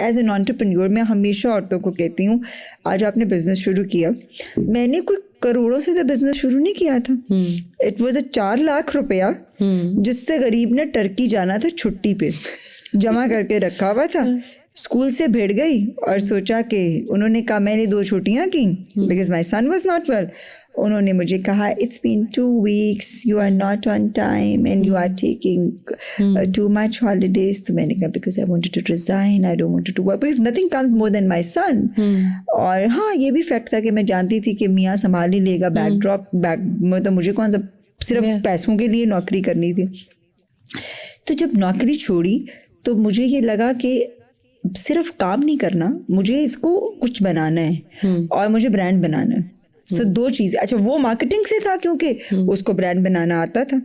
As an entrepreneur मैं हमेशा औरतों को कहती हूँ, आज आपने बिजनेस शुरू किया, मैंने कोई करोड़ों से तो बिजनेस शुरू नहीं किया था. इट वॉज 4 लाख रुपया जिससे गरीब ने टर्की जाना था छुट्टी पे जमा करके रखा हुआ था. स्कूल से भिड़ गई और सोचा कि उन्होंने कहा, मैंने 2 छुट्टियां की because my son was not well. उन्होंने मुझे कहा, it's been 2 weeks, you are not on time and you are taking too much holidays. तो मैंने कहा, because I wanted to resign, I don't wanted to work, because nothing comes more than my son. और हाँ, ये भी fact था कि मैं जानती थी कि मियाँ संभाल ही लेगा. बैकड्रॉप मतलब मुझे कौन सा सिर्फ पैसों के लिए नौकरी करनी थी. तो जब नौकरी छोड़ी तो मुझे ये लगा कि सिर्फ काम नहीं करना, मुझे इसको कुछ बनाना है और मुझे ब्रांड बनाना है. सो 2 चीज़ें. अच्छा, वो मार्केटिंग से था क्योंकि उसको ब्रांड बनाना आता था.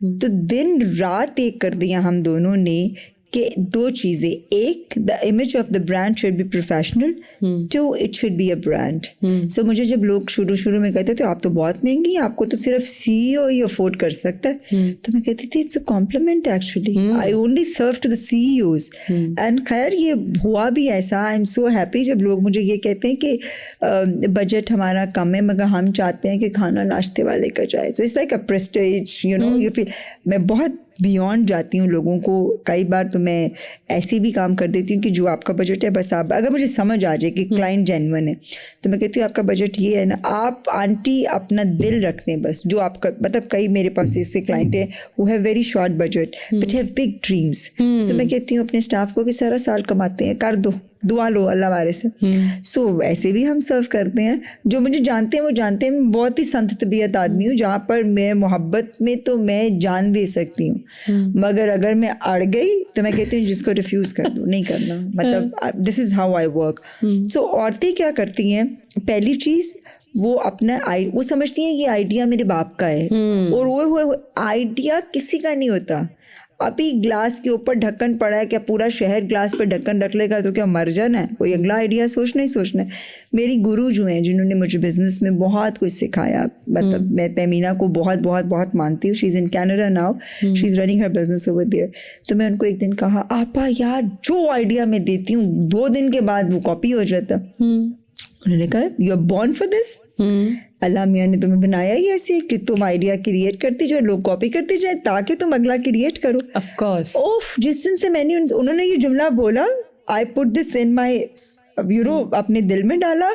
तो दिन रात एक कर दिया हम दोनों ने कि 2 चीज़ें. एक, the image of the brand should be professional. 2, it should be a brand. So मुझे जब लोग शुरू में कहते थे आप तो बहुत महंगी हैं, आपको तो सिर्फ CEO ही अफोर्ड कर सकता है, तो मैं कहती थी it's a compliment actually, I only serve to the CEOs. And खैर ये हुआ भी ऐसा. आई एम सो हैप्पी जब लोग मुझे ये कहते हैं कि बजट हमारा कम है मगर हम चाहते हैं कि खाना नाश्ते वाले का जाए. So it's like a Prestige, you know. You feel मैं बहुत बियॉन्ड जाती हूँ लोगों को. कई बार तो मैं ऐसे भी काम कर देती हूँ कि जो आपका बजट है बस आप, अगर मुझे समझ आ जाए कि क्लाइंट जेन्युइन है तो मैं कहती हूँ आपका बजट ये है ना, आप आंटी अपना दिल रखते हैं बस, जो आपका मतलब. कई मेरे पास ऐसे क्लाइंट हैं who have very short budget but have big dreams. So मैं कहती हूँ अपने स्टाफ को कि सारा साल कमाते हैं, कर दो, दुआ लो अल्लाह वाले से. सो ऐसे भी हम सर्व करते हैं. जो मुझे जानते हैं वो जानते हैं मैं बहुत ही संत तबीयत आदमी हूँ, जहाँ पर मैं मोहब्बत में तो मैं जान दे सकती हूँ, मगर अगर मैं अड़ गई तो मैं कहती हूँ जिसको रिफ्यूज कर दो, नहीं करना. मतलब this is how I work. So औरतें क्या करती हैं, पहली चीज वो अपना वो समझती हैं ये आइडिया मेरे बाप का है, और वो आइडिया किसी का नहीं होता. अभी ग्लास के ऊपर ढक्कन पड़ा है, क्या पूरा शहर ग्लास पर ढक्कन रख लेगा तो क्या मर जाना है? कोई अगला आइडिया सोचना ही सोचना है. मेरी गुरु जो हैं जिन्होंने मुझे बिजनेस में बहुत कुछ सिखाया, मतलब मैं तहमीना को बहुत बहुत बहुत मानती हूँ. She is in Canada now, she is running her business over there. तो मैं उनको एक दिन कहा, आपा यार जो आइडिया मैं देती हूँ 2 दिन के बाद वो कॉपी हो जाता. उन्होंने कहा, you are born for this. Allah मियाँ ने तुम्हें बनाया ही ऐसे कि तुम आइडिया क्रिएट करती जाओ, लोग कॉपी करते जाए ताकि तुम अगला क्रिएट करो. Of course. ओफ, जिस दिन से मैंने उन्होंने ये जुमला बोला, आई पुट दिस इन माई अपने दिल में डाला.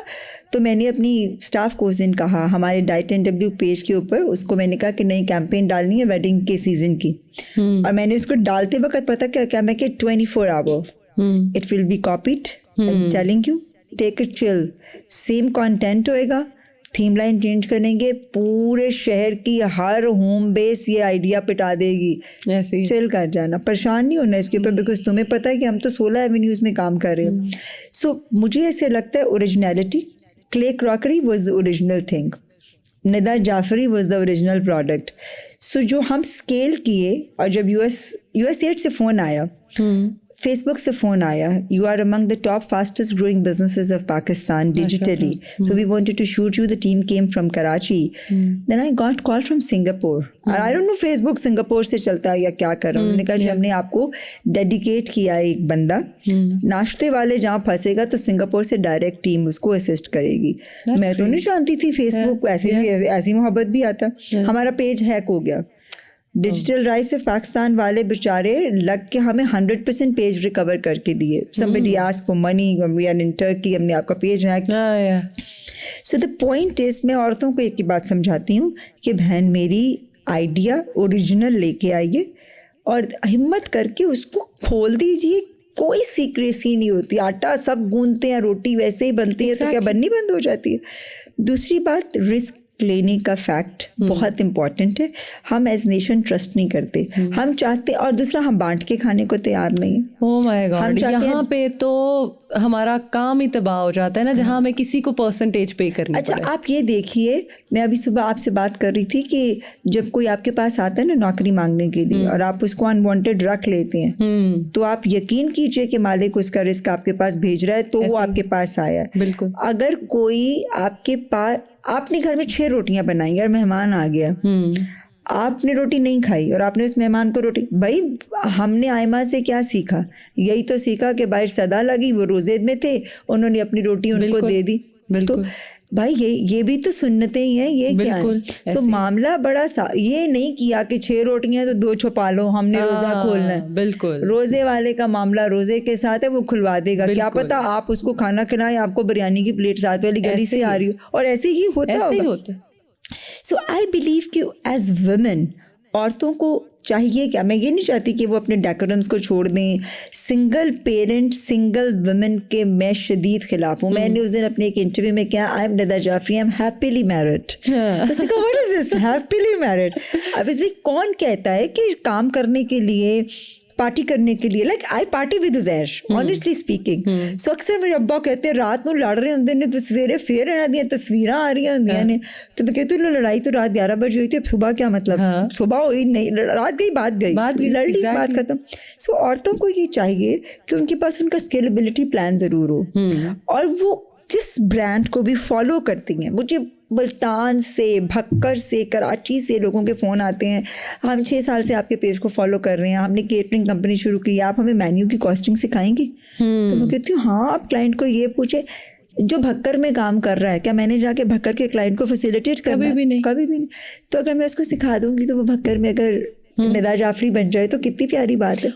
तो मैंने अपनी स्टाफ को उस दिन कहा, हमारे डाइट एंड डब्ल्यू पेज के ऊपर उसको मैंने कहा कि नई कैंपेन डालनी है वेडिंग के सीजन की. और मैंने उसको डालते वक्त पता क्या मैं कि 24 hour it will be copied. I am telling you, take it chill. Same content होएगा, थीम लाइन चेंज करेंगे, पूरे शहर की हर होम बेस ये आइडिया पिटा देगी. चिल कर जाना, परेशान नहीं होना इसके ऊपर, बिकॉज तुम्हें पता है कि हम तो 16 एवेन्यूज में काम कर रहे हैं. सो मुझे ऐसे लगता है originality. Clay crockery was the original thing, Nida Jafri was the original product. So जो हम स्केल किए, और जब यूएस से फ़ोन आया, फेसबुक से फ़ोन आया, you are among the top fastest growing businesses of Pakistan digitally, so we wanted to shoot you. The team came from Karachi. Then I got call from Singapore. I don't know Facebook Singapore से चलता है या क्या कर रहा हूँ. उन्होंने कहा जी हमने आपको डेडिकेट किया है एक बंदा, नाश्ते वाले जहाँ फंसेगा तो सिंगापुर से डायरेक्ट टीम उसको असिस्ट करेगी. मैं तो नहीं जानती थी फेसबुक ऐसी मोहब्बत भी आता. हमारा पेज हैक हो गया. डिजिटल राइट्स ऑफ पाकिस्तान वाले बेचारे लग के हमें 100% पेज रिकवर करके दिए. somebody asked for money, we are in Turkey, हमने आपका page hack. So the point is, मैं औरतों को एक ही बात समझाती हूँ कि बहन मेरी आइडिया ओरिजिनल लेके आइए और हिम्मत करके उसको खोल दीजिए. कोई सीक्रेसी नहीं होती. आटा सब गूंथते हैं, रोटी वैसे ही बनती है तो क्या बननी बंद हो जाती है. दूसरी बात, रिस्क लेने का फैक्ट बहुत इंपॉर्टेंट है. हम एज नेशन ट्रस्ट नहीं करते. हम चाहते, और दूसरा हम बांट के खाने को तैयार नहीं. ओह माय गॉड, यहाँ पे तो हमारा काम ही तबाह हो जाता है ना, जहाँ हमें किसी को परसेंटेज पे करनी. अच्छा आप ये देखिए, मैं अभी सुबह आपसे बात कर रही थी कि जब कोई आपके पास आता है ना नौकरी मांगने के लिए और आप उसको अनवांटेड रख लेते हैं, तो आप यकीन कीजिए कि मालिक उसका रिस्क आपके पास भेज रहा है तो वो आपके पास आया. बिल्कुल. अगर कोई आपके पास, आपने घर में 6 रोटियां बनाई और मेहमान आ गया, आपने रोटी नहीं खाई और आपने उस मेहमान को रोटी, भाई हमने आयमा से क्या सीखा? यही तो सीखा कि बाहर सदा लगी, वो रोजे में थे, उन्होंने अपनी रोटी उनको दे दी। तो भाई ये भी तो सुन्नतें ही हैं, ये क्या है? तो मामला बड़ा ये नहीं किया कि 6 रोटियां तो 2 छुपा लो, हमने रोजा खोलना है। बिल्कुल, रोजे वाले का मामला रोजे के साथ है, वो खुलवा देगा। क्या पता आप उसको खाना खिलाएं, आपको बिरयानी की प्लेट साथ वाली गली से आ रही हो, और ऐसे ही होता होगा। सो आई बिलीव कि एज वुमेन, औरतों को चाहिए क्या, मैं ये नहीं चाहती कि वो अपने डेकोरम्स को छोड़ दें। सिंगल पेरेंट, सिंगल वुमेन के मैं शदीद खिलाफ हूँ। मैंने उस दिन अपने एक इंटरव्यू में किया, I am Nida Jafri, I am happily married. तो what is this happily married? अब इसलिए कौन कहता है कि काम करने के लिए, पार्टी करने के लिए, like I party with Zair, honestly speaking. So अक्सर मेरे अब्बा कहते हैं रात को लड़ रहे होंगे ने तो सवेरे फेर रहना दिया तस्वीरें आ रही होंगे ने, तो मैं कहती हूँ लड़ाई तो रात 11 बजे हुई थी, अब सुबह क्या मतलब? सुबह हुई नहीं, रात गई, बात गई, लड़ ली, बात खत्म। सो औरतों को ये चाहिए कि उनके पास उनका स्केलेबिलिटी प्लान जरूर हो, और वो जिस ब्रांड को भी फॉलो करती हैं। मुझे मुल्तान से, भक्कर से, कराची से लोगों के फ़ोन आते हैं, हम 6 साल से आपके पेज को फॉलो कर रहे हैं, हमने केटरिंग कंपनी शुरू की, आप हमें मेन्यू की कॉस्टिंग सिखाएंगे? तो मैं कहती हूँ हाँ, आप क्लाइंट को ये पूछे जो भक्कर में काम कर रहा है, क्या मैंने जाके भक्कर के क्लाइंट को फैसिलिटेट करना? कभी भी नहीं। तो अगर मैं उसको सिखा दूंगी तो वो भक्कर में अगर निदा जाफरी बन जाए तो कितनी प्यारी बात है।